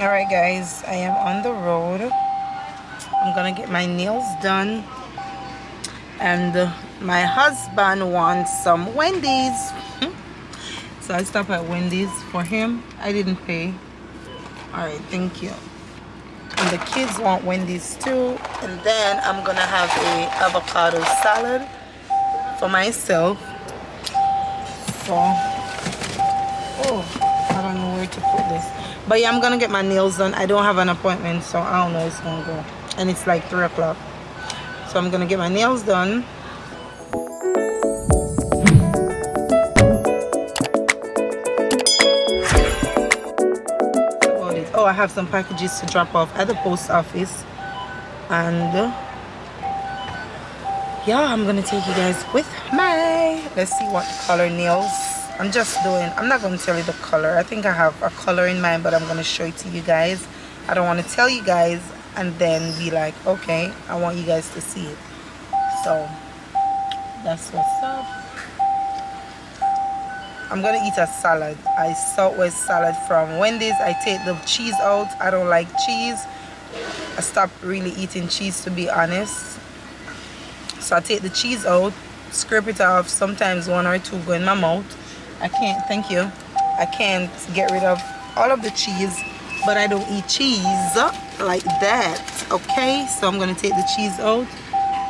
Alright guys, I am on the road. I'm gonna get my nails done, and my husband wants some Wendy's. So I stopped at Wendy's for him. I didn't pay. Alright, thank you. And the kids want Wendy's too. And then I'm gonna have a avocado salad for myself. So, I don't know where to put this. But yeah, I'm gonna get my nails done. I don't have an appointment, so I don't know it's gonna go. And it's like 3 o'clock. So I'm gonna get my nails done. Oh, I have some packages to drop off at the post office. And yeah, I'm gonna take you guys with me. Let's see what color nails. I'm not gonna tell you the color. I think I have a color in mind, but I'm gonna show it to you guys. I don't want to tell you guys and then be like, okay, I want you guys to see it. So that's what's up. I'm gonna eat a salad, a Southwest salad from Wendy's. I take the cheese out. I don't like cheese. I stopped really eating cheese, to be honest. So I take the cheese out, scrape it off. Sometimes 1 or 2 go in my mouth. I can't get rid of all of the cheese, but I don't eat cheese like that, okay? So I'm gonna take the cheese out,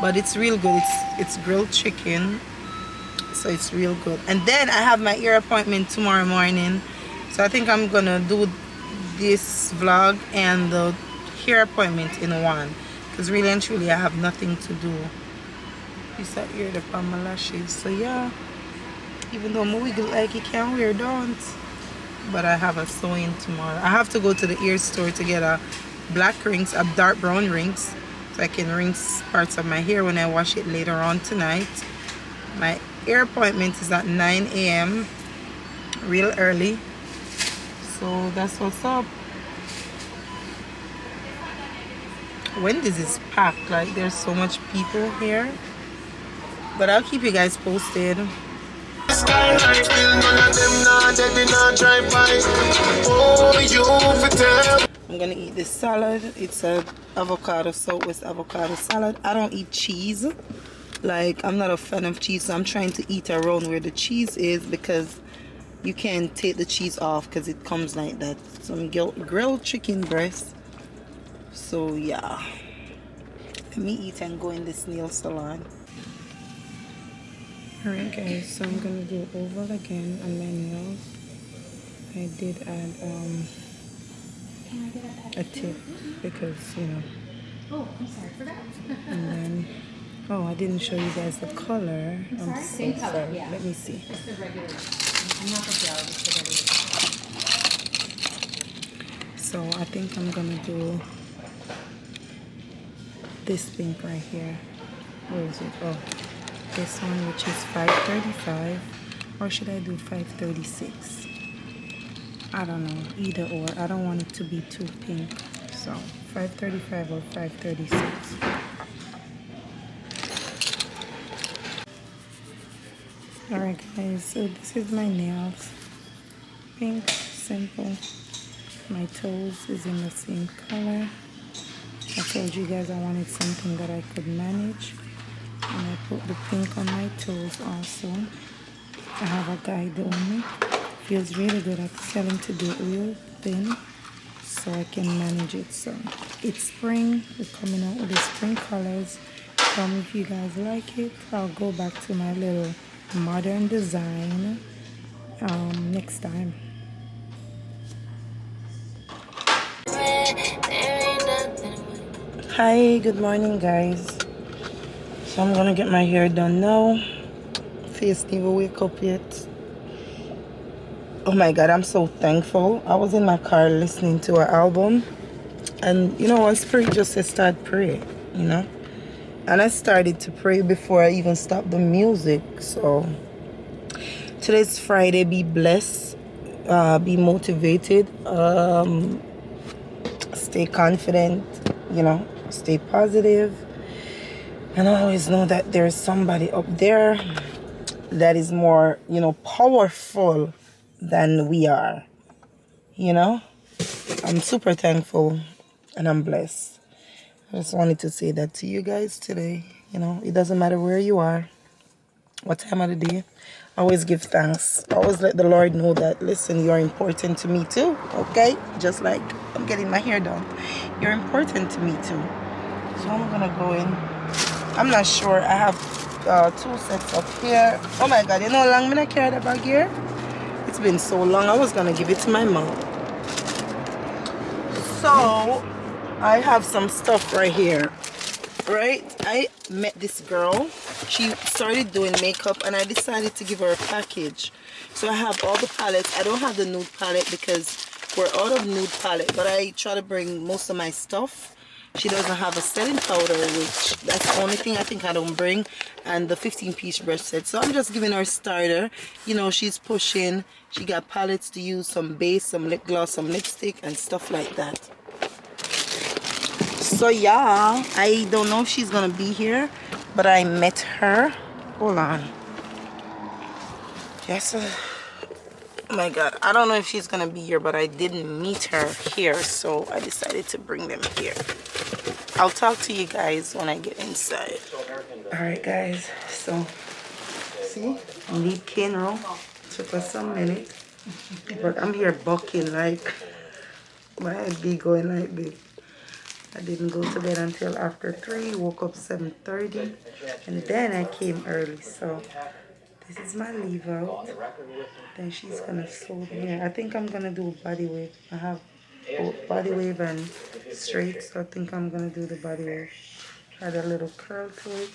but it's real good. It's grilled chicken, so it's real good. And then I have my ear appointment tomorrow morning, so I think I'm gonna do this vlog and the hair appointment in one, because really and truly I have nothing to do. Piece of ear upon my lashes. So yeah, even though my wiggle like it can't wear, don't. But I have a sewing tomorrow. I have to go to the ear store to get a black rings, a dark brown rings, so I can rinse parts of my hair when I wash it later on tonight. My ear appointment is at 9 a.m. real early. So that's what's up. Wendy's is packed, like there's so much people here. But I'll keep you guys posted. I'm gonna eat this salad. It's a avocado, Southwest avocado salad. I don't eat cheese. Like, I'm not a fan of cheese, so I'm trying to eat around where the cheese is, because you can't take the cheese off because it comes like that. Some grilled chicken breast. So yeah, let me eat and go in this nail salon. Alright guys, so I'm gonna go over again on my nails. I did add a tip because, you know. Oh, I'm sorry for that. And then, oh, I didn't show you guys the color. I'm so Same color, sorry. yeah. Let me see. Just the regular. I'm not the gel, just the regular. So I think I'm gonna do this pink right here. Where is it? Oh, this one, which is 535, or should I do 536? I don't know, either or. I don't want it to be too pink, so 535 or 536. Alright guys, so this is my nails. Pink, simple. My toes is in the same color. I told you guys I wanted something that I could manage. And I put the pink on my toes also. I have a guy doing me. Feels really good. I tell him to do it real thin so I can manage it. So it's spring. We're coming out with the spring colors. Tell me if you guys like it. I'll go back to my little modern design next time. Hi, good morning guys. So I'm gonna get my hair done now. Face didn't even wake up yet. Oh my god, I'm so thankful. I was in my car listening to an album, and you know what, spirit just said start pray, you know, and I started to pray before I even stopped the music. So today's Friday. Be blessed, be motivated, stay confident, you know, stay positive. And I always know that there's somebody up there that is more, you know, powerful than we are, you know? I'm super thankful and I'm blessed. I just wanted to say that to you guys today. You know, it doesn't matter where you are, what time of the day. Always give thanks. Always let the Lord know that, listen, you're important to me too, okay? Just like I'm getting my hair done. You're important to me too. So I'm gonna go in. I'm not sure. I have 2 sets of hair. Oh my God, you know how long I'm gonna carry the bag here? It's been so long. I was gonna give it to my mom. So I have some stuff right here. Right, I met this girl. She started doing makeup and I decided to give her a package. So I have all the palettes. I don't have the nude palette because we're out of nude palette, but I try to bring most of my stuff. She doesn't have a setting powder, which that's the only thing I think I don't bring, and the 15-piece brush set. So I'm just giving her a starter. You know, she's pushing. She got palettes to use, some base, some lip gloss, some lipstick and stuff like that. So yeah, I don't know if she's gonna be here, but I met her. Hold on. Yes. Oh my God, I don't know if she's gonna be here, but I didn't meet her here, so I decided to bring them here. I'll talk to you guys when I get inside. All right, guys. So see, I need cane roll. Took us some minute, but I'm here bucking like my head be going like this. I didn't go to bed until after 3, woke up 7:30, and then I came early. So this is my leave out. Then she's gonna sew the hair. I think I'm gonna do body wave. I have both body wave and straight, so I think I'm gonna do the body wave. Add a little curl to it.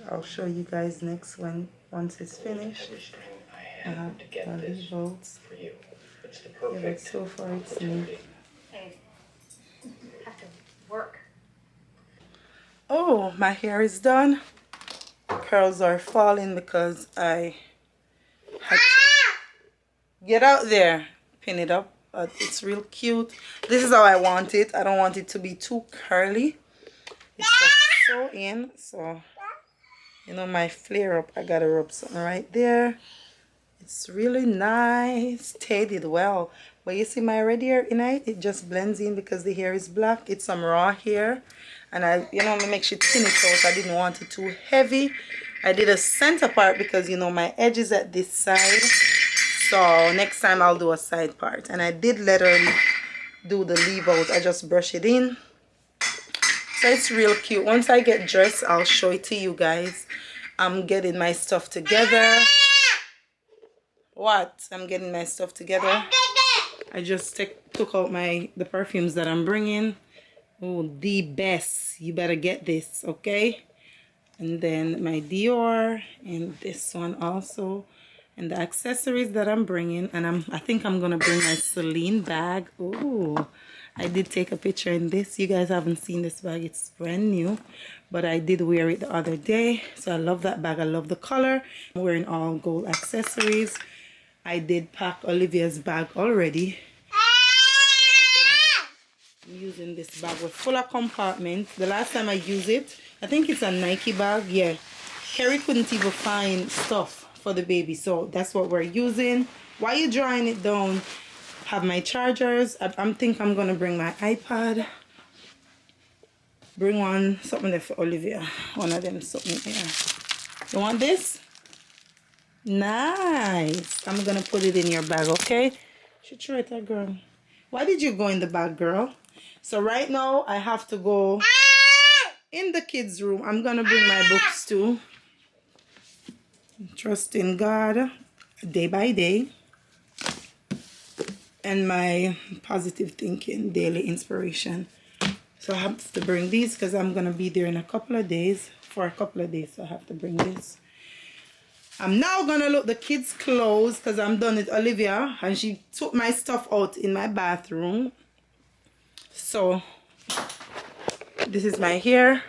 I'll show you guys next when once it's finished. I have my leave out. Yeah, but so far it's neat. Work. Oh, my hair is done. Curls are falling because I had to get out there, pin it up. But it's real cute. This is how I want it. I don't want it to be too curly. It's just so in. So, you know, my flare up, I gotta rub something right there. It's really nice. Tay did well. But you see my red hair in it? It just blends in because the hair is black. It's some raw hair. And I, you know, make sure thin it out. I didn't want it too heavy. I did a center part because, you know, my edge is at this side. So next time I'll do a side part. And I did let her do the leave out. I just brush it in. So it's real cute. Once I get dressed, I'll show it to you guys. I'm getting my stuff together. What? I'm getting my stuff together. I just took out the perfumes that I'm bringing. Oh, the best. You better get this, okay? And then my Dior and this one also. And the accessories that I'm bringing. And I think I'm going to bring my Celine bag. Oh, I did take a picture in this. You guys haven't seen this bag. It's brand new. But I did wear it the other day. So I love that bag. I love the color. I'm wearing all gold accessories. I did pack Olivia's bag already. I'm using this bag with fuller compartments. The last time I used it, I think it's a Nike bag. Yeah, Carrie couldn't even find stuff for the baby, so that's what we're using. While you're drying it down, have my chargers. I think I'm gonna bring my iPad. Bring something there for Olivia. One of them something here. You want this? Nice. I'm gonna put it in your bag, okay? Should try it, girl. Why did you go in the bag, girl? So right now I have to go in the kids' room. I'm gonna bring my books too. Trust in God, day by day, and my positive thinking, daily inspiration. So I have to bring these because I'm gonna be there in a couple of days. For a couple of days, so I have to bring this. I'm now gonna look the kids' clothes because I'm done with Olivia and she took my stuff out in my bathroom. So this is my hair.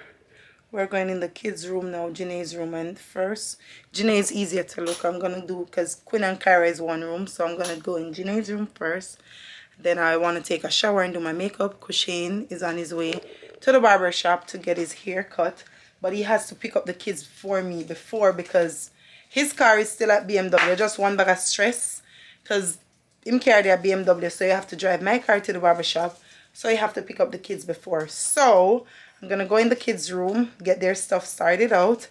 We're going in the kids' room now, Janae's room. And first, Janae's easier to look. I'm gonna do because Quinn and Kyra is one room, so I'm gonna go in Janae's room first. Then I want to take a shower and do my makeup. Kushane is on his way to the barber shop to get his hair cut, but he has to pick up the kids for me before because his car is still at BMW. Just one bag of stress because him carry their BMW, so you have to drive my car to the barber shop. So you have to pick up the kids before. So I'm gonna go in the kids' room, get their stuff started out,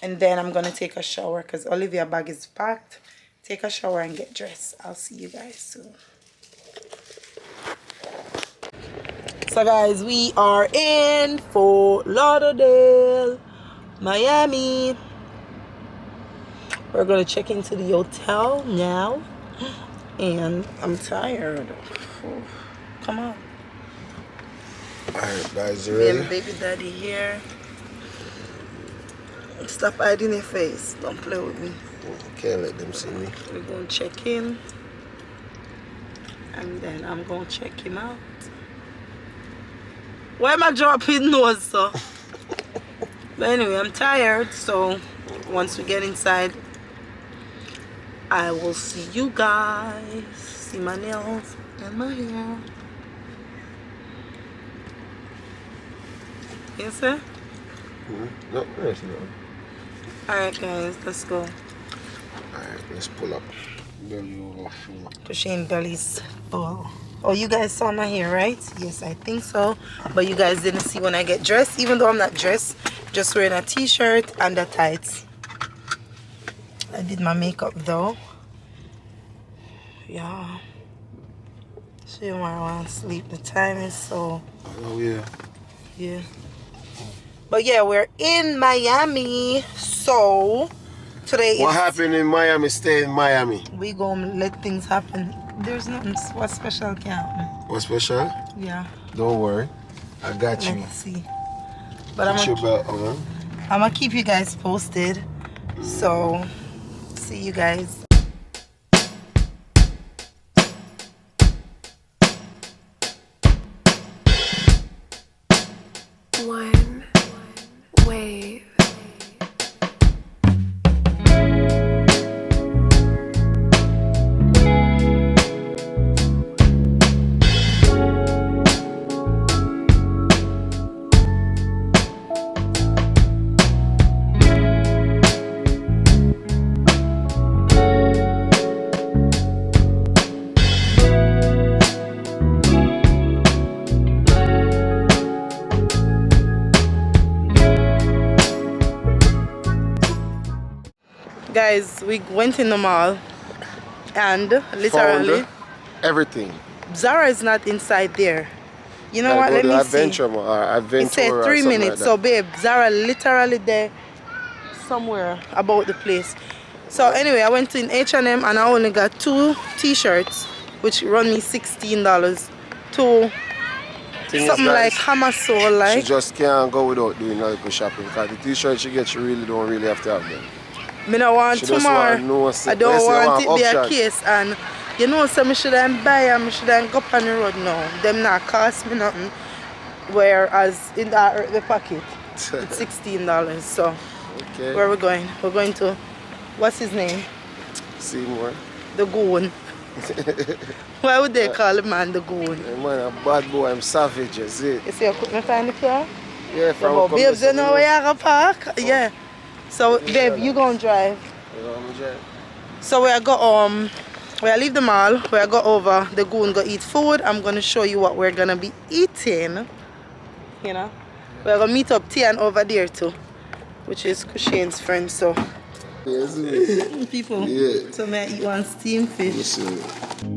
and then I'm gonna take a shower because Olivia's bag is packed. Take a shower and get dressed. I'll see you guys soon. So guys, we are in Fort Lauderdale, Miami. We're gonna check into the hotel now, and I'm tired. Come on. Alright guys, you ready? Baby daddy here. Stop hiding your face. Don't play with me. Can't let them see me. We're gonna check in, and then I'm gonna check him out. Why am I dropping nose, so? But anyway, I'm tired, so once we get inside, I will see you guys. See my nails and my hair. Yes, sir? No, no. Alright, guys, let's go. Alright, let's pull up. Pushing belly's full. Oh, you guys saw my hair, right? Yes, I think so. But you guys didn't see when I get dressed, even though I'm not dressed. Just wearing a t-shirt and the tights. I did my makeup though. Yeah. She might want to sleep. The time is so... Oh, yeah. Yeah. But yeah, we're in Miami. So, today What is... happened in Miami, stay in Miami. We gonna let things happen. There's nothing what special can happen. What's special? Yeah. Don't worry. I got you. Let's see. But Put your belt on. I'm gonna keep you guys posted. So, see you guys. One wave. Guys, we went in the mall and literally Found everything. Zara is not inside there. You know what? Gotta go Let to me Adventure, see. Adventure It said or 3 something minutes. like So that. babe, Zara literally there somewhere about the place. So anyway, I went in H&M and I only got 2 t-shirts, which run me $16. 2 Thing is, something guys, like Hamasol She like. just can't go without doing a little shopping because the t-shirt she gets, she really don't really have to have them. Me no want She two just more. want no I say- don't let's say want one it be a option. case, and you know, so me shouldn't buy and me shouldn't go up on the road now. Them not cost me nothing. Whereas in that the pocket, it's $16. So Okay. where are we going? We're going to, what's his name? Seymour. The Goon. Why would they call him man the Goon? Hey, man, a bad boy, I'm savage, you see. You see, I couldn't find the car? Yeah, from But babes, you know where you park? Yeah. So babe, you gonna drive. So we leave the mall, we go over the Goon, go eat food. I'm gonna show you what we're gonna be eating. You know? We're gonna meet up Tian over there too, which is Kushane's friend. So Yes, people, yeah. so may I eat one steamed fish. Listen.